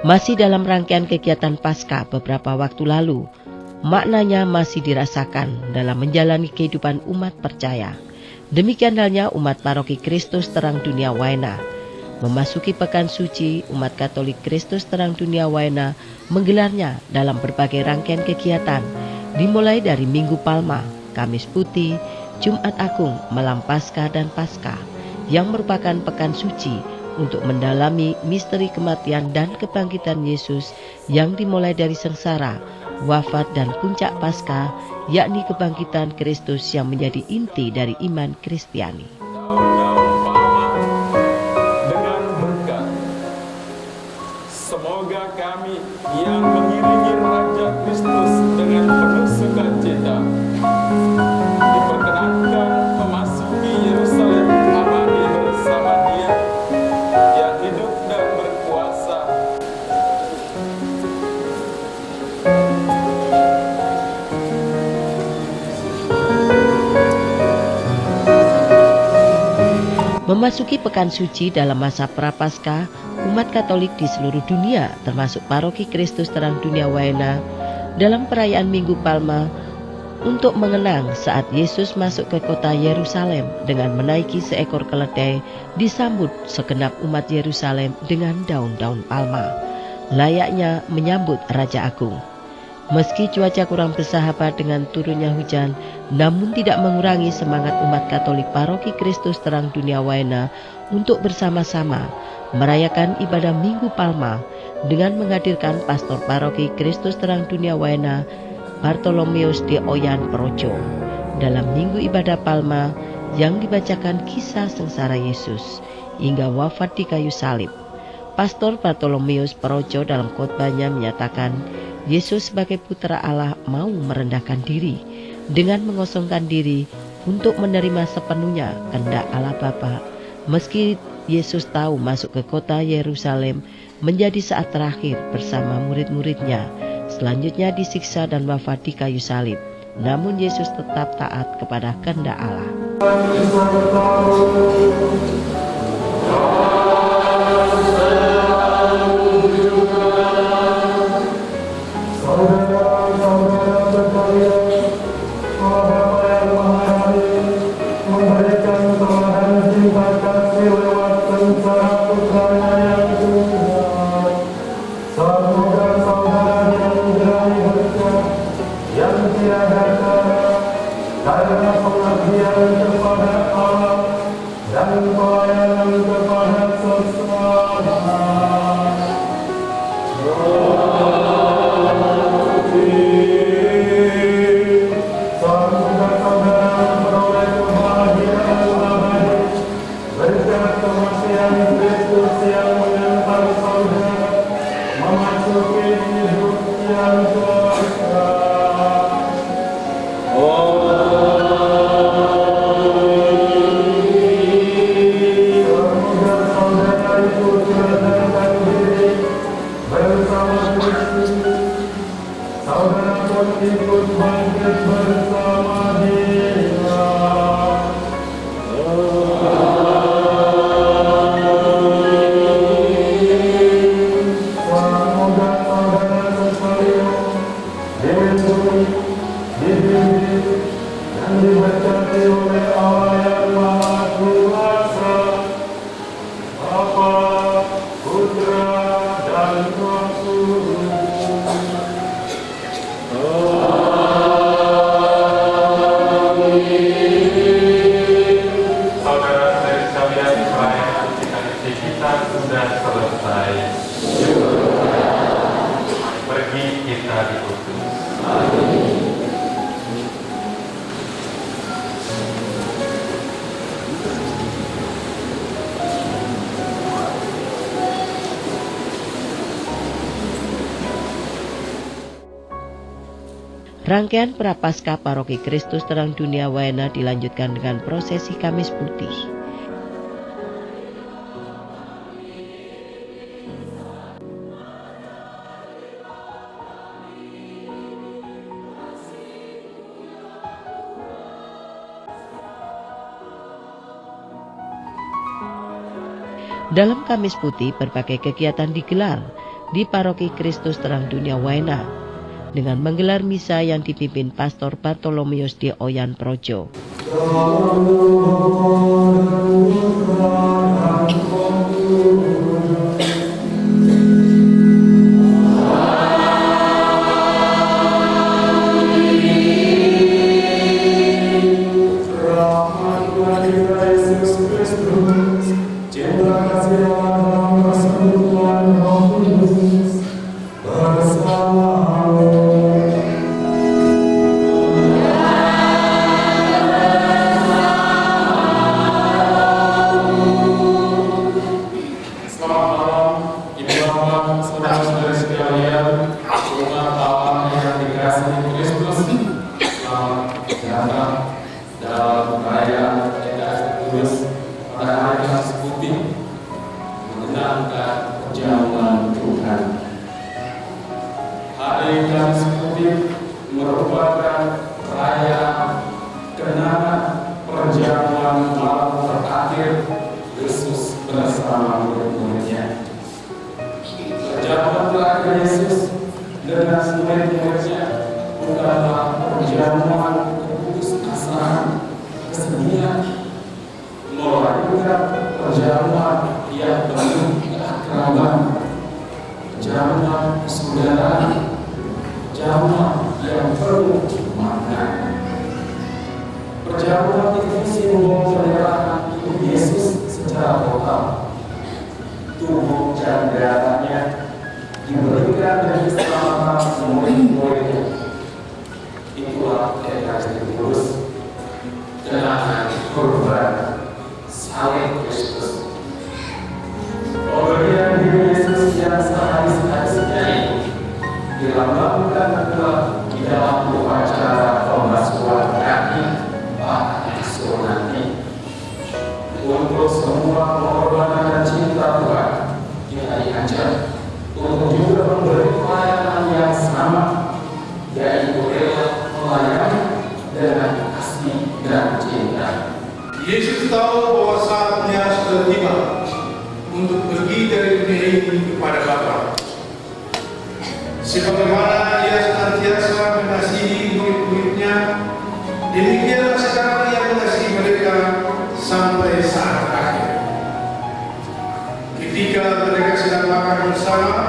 Masih dalam rangkaian kegiatan Paskah beberapa waktu lalu, maknanya masih dirasakan dalam menjalani kehidupan umat percaya. Demikian halnya umat Paroki Kristus Terang Dunia Waena. Memasuki Pekan Suci, umat Katolik Kristus Terang Dunia Waena menggelarnya dalam berbagai rangkaian kegiatan, dimulai dari Minggu Palma, Kamis Putih, Jumat Agung, Malam Paskah dan Paskah, yang merupakan Pekan Suci untuk mendalami misteri kematian dan kebangkitan Yesus yang dimulai dari sengsara, wafat dan puncak Paskah, yakni kebangkitan Kristus yang menjadi inti dari iman Kristiani. Dengan berkat, semoga kami yang mengiringi Raja Kristus dengan penuh sukacita diperkenankan memasuki Yerusalem amani bersama Dia yang hidup dan berkuasa. Memasuki Pekan Suci dalam masa Prapaskah, umat Katolik di seluruh dunia termasuk Paroki Kristus Terang Dunia Waena dalam perayaan Minggu Palma untuk mengenang saat Yesus masuk ke kota Yerusalem dengan menaiki seekor keledai, disambut segenap umat Yerusalem dengan daun-daun palma, layaknya menyambut Raja Agung. Meski cuaca kurang bersahabat dengan turunnya hujan, namun tidak mengurangi semangat umat Katolik Paroki Kristus Terang Dunia Waena untuk bersama-sama merayakan ibadah Minggu Palma dengan menghadirkan Pastor Paroki Kristus Terang Dunia Waena, Bartolomeus de Oyan Projo, dalam Minggu Ibadah Palma yang dibacakan kisah sengsara Yesus hingga wafat di kayu salib. Pastor Bartolomeus Projo dalam khotbahnya menyatakan Yesus sebagai putra Allah mau merendahkan diri dengan mengosongkan diri untuk menerima sepenuhnya kehendak Allah Bapa. Meski Yesus tahu masuk ke kota Yerusalem menjadi saat terakhir bersama murid-muridnya, selanjutnya disiksa dan wafat di kayu salib, namun Yesus tetap taat kepada kehendak Allah. Karena pengabdian kepada Allah dan pelayanan kepada sesama. Saudara-saudara beroleh kebahagiaan abadi berkat kematian Kristus yang mengantar saudara memasuki hidup yang kekal. Saudara pun ikut bangkit bersama Dia. Semoga saudara sekalian dilindungi, dibimbing, dan diberkati oleh Allah yang Maha Kuasa, Bapa, Putra, dan Roh Kudus. Saudara-saudari sekalian, perayaan kita sudah selesai. Pergi kita diutus. Rangkaian Prapaskah Paroki Kristus Terang Dunia Waena dilanjutkan dengan prosesi Kamis Putih. Dalam Kamis Putih berbagai kegiatan digelar, di Paroki Kristus Terang Dunia Waena dengan menggelar misa yang dipimpin Pastor Bartolomeus D. Oyan Projo. Yesus tahu bahwa saatnya sudah tiba untuk pergi dari dunia ini kepada Bapa. Sebagaimana Ia senantiasa mengasihi murid-muridnya, demikianlah sekarang Ia mengasihi mereka sampai saat akhir. Ketika mereka sedang makan bersama,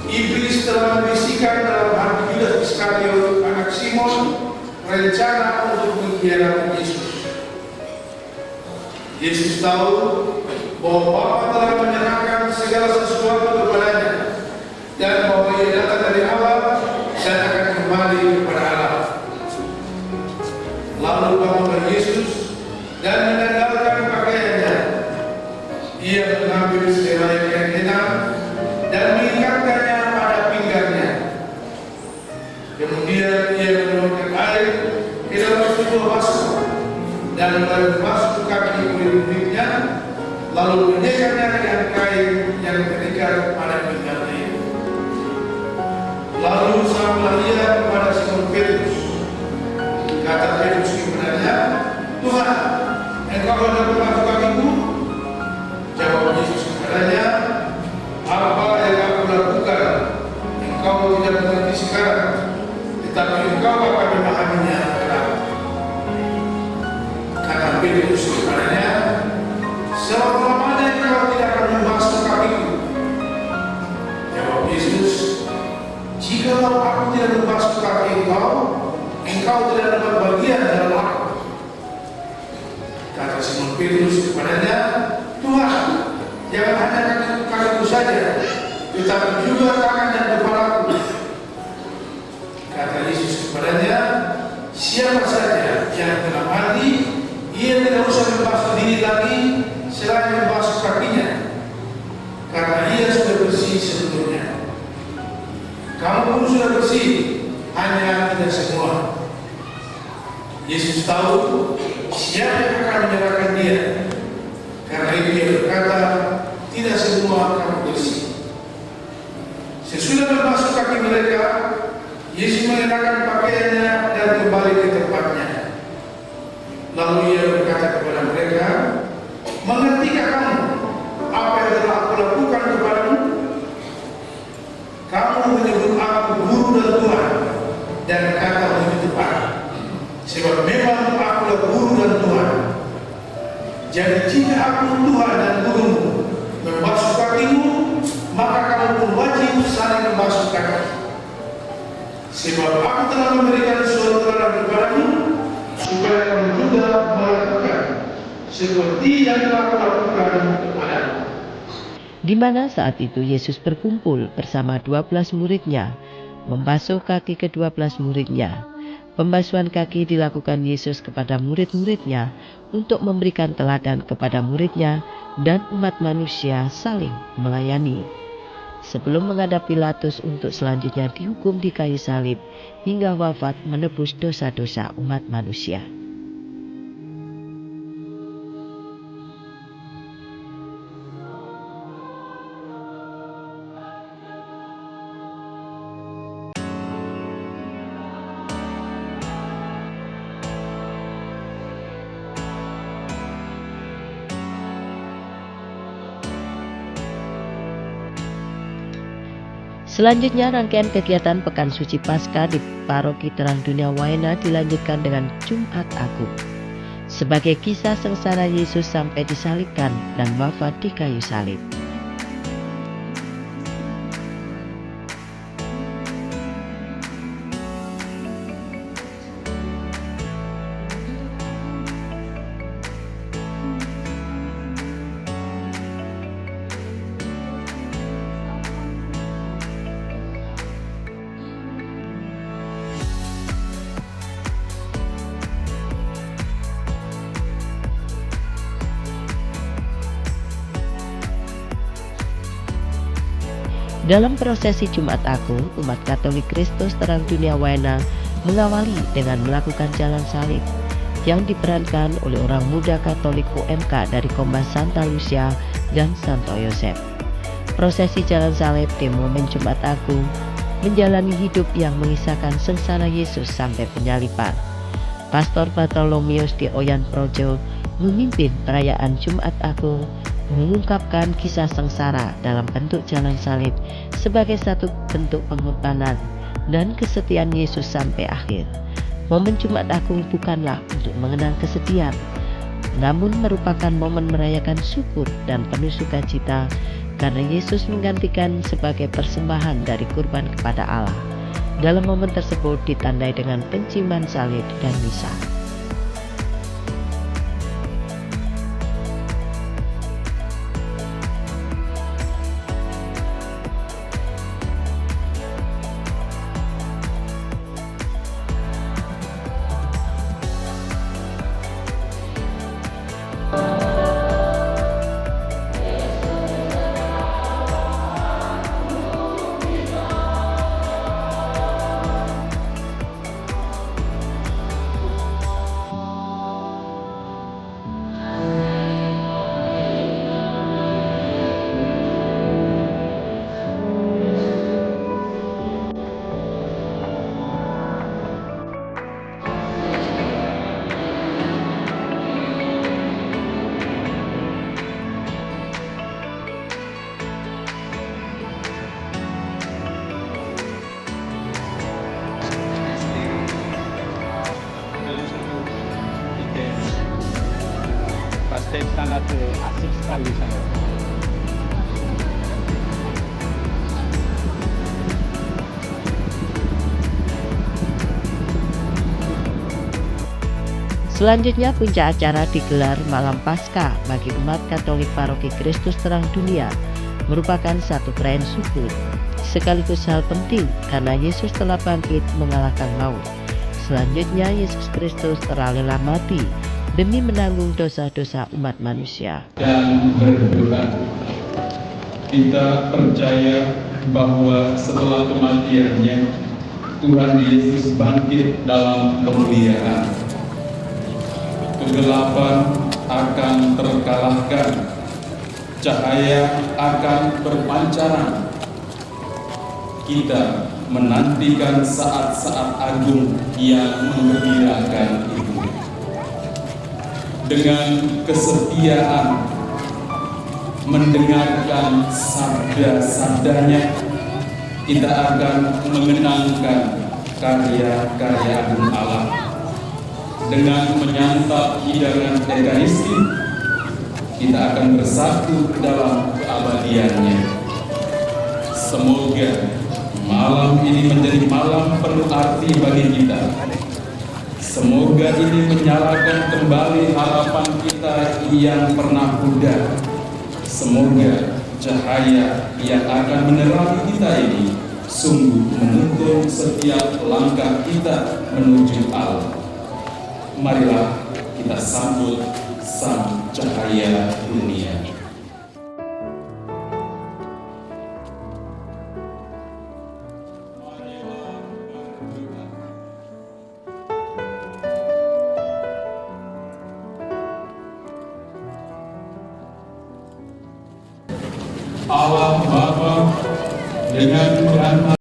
iblis telah membisikkan dalam hati Yudas Iskariot, anak Simon, rencana untuk mengkhianati Yesus. Yesus tahu bahwa Bapa telah menyerahkan segala sesuatu kepadanya dan bahwa Ia datang dari Allah dan akan kembali kepada Allah. Lalu bangunlah Yesus dan menanggalkan pakaiannya. Ia mengambil sehelai kain hitam dan mengikatkannya pada pinggangnya. Kemudian Ia menuangkan air ke dalam sebuah basuh dan membasuh kaki murid-muridnya, lalu menyekatnya dengan kain yang terikat pada pinggangnya. Lalu sampailah Ia kepada Simon Petrus. Kata Petrus kepadanya, "Tuhan, Engkau hendak membasuh kakiku?" Jawab Yesus kepadanya, "Apa yang aku lakukan, engkau tidak mengerti sekarang, tetapi engkau akan memahaminya kelak." Kata Petrus kepadanya, "Selama-lamanya engkau tidak akan membasuh kakiku." Jawab Yesus, "Jikalau aku tidak membasuh kaki engkau, engkau tidak dapat bagian dalam aku." Kata Simon Petrus kepadanya, "Tuhan, jangan hanya kakiku saja, tetapi juga tangan dan kepalaku." Kata Yesus kepadanya, "Siapa saja yang telah mandi, ia tidak usah membasuh diri lagi selain membasuh kakinya, karena ia sudah bersih sebelumnya. Kamu pun sudah bersih, hanya tidak semua." Yesus tahu siapa yang akan menyerahkan Dia, karena itu Ia berkata, "Tidak semua kamu bersih." Sesudah membasuh kaki mereka, Yesus mengenakan pakaiannya dan kembali ke tempatnya. Lalu Ia berkata kepada mereka, "Mengertikah kamu apa yang telah aku lakukan kepadamu?" aku Tuhan dan gurumu membasuh kakimu, maka kamu pun wajib saling membasuh kaki. Sebab aku telah memberikan suatu teladan kepadamu, supaya kamu juga melakukan seperti yang telah kulakukan kepadamu. Di mana saat itu Yesus berkumpul bersama 12 muridnya, membasuh kaki ke-12 muridnya. Pembasuhan kaki dilakukan Yesus kepada murid-muridnya untuk memberikan teladan kepada muridnya dan umat manusia saling melayani. Sebelum menghadap Pilatus untuk selanjutnya dihukum di kayu salib hingga wafat menebus dosa-dosa umat manusia. Selanjutnya rangkaian kegiatan Pekan Suci Paskah di Paroki Terang Dunia Waena dilanjutkan dengan Jumat Agung sebagai kisah sengsara Yesus sampai disalibkan dan wafat di kayu salib. Dalam prosesi Jumat Agung, umat Katolik Kristus Terang Dunia Waena mengawali dengan melakukan jalan salib yang diperankan oleh orang muda Katolik UMK dari Kompas Santa Lucia dan Santo Yosef. Prosesi jalan salib di momen Jumat Agung menjalani hidup yang mengisahkan sengsara Yesus sampai penyaliban. Pastor Bartolomeus de Oyan Projo memimpin perayaan Jumat Agung, mengungkapkan kisah sengsara dalam bentuk jalan salib sebagai satu bentuk pengorbanan dan kesetiaan Yesus sampai akhir. Momen Jumat Agung bukanlah untuk mengenang kesedihan, namun merupakan momen merayakan syukur dan penuh sukacita karena Yesus menggantikan sebagai persembahan dari kurban kepada Allah. Dalam momen tersebut ditandai dengan penciuman salib dan misa. Pasti sangat asik sekali sana. Selanjutnya puncak acara digelar malam Paskah bagi umat Katolik Paroki Kristus Terang Dunia, merupakan satu perayaan syukur sekaligus hal penting karena Yesus telah bangkit mengalahkan maut. Selanjutnya Yesus Kristus telah rela mati demi menanggung dosa-dosa umat manusia. Dan berdoa, kita percaya bahwa setelah kematiannya Tuhan Yesus bangkit dalam kemuliaan. Kegelapan akan terkalahkan, cahaya akan berpancaran. Kita menantikan saat-saat agung yang menggembirakan itu. Dengan kesetiaan mendengarkan sabda-sabdanya, kita akan mengenangkan karya-karya agung Allah. Dengan menyantap hidangan Ekaristi, kita akan bersatu dalam keabadiannya. Semoga malam ini menjadi malam penuh arti bagi kita. Semoga ini menyalakan kembali harapan kita yang pernah pudar. Semoga cahaya yang akan menerangi kita ini sungguh menuntun setiap langkah kita menuju Allah. Marilah kita sambut sang cahaya dunia. Allah Bapa dengan Tuhan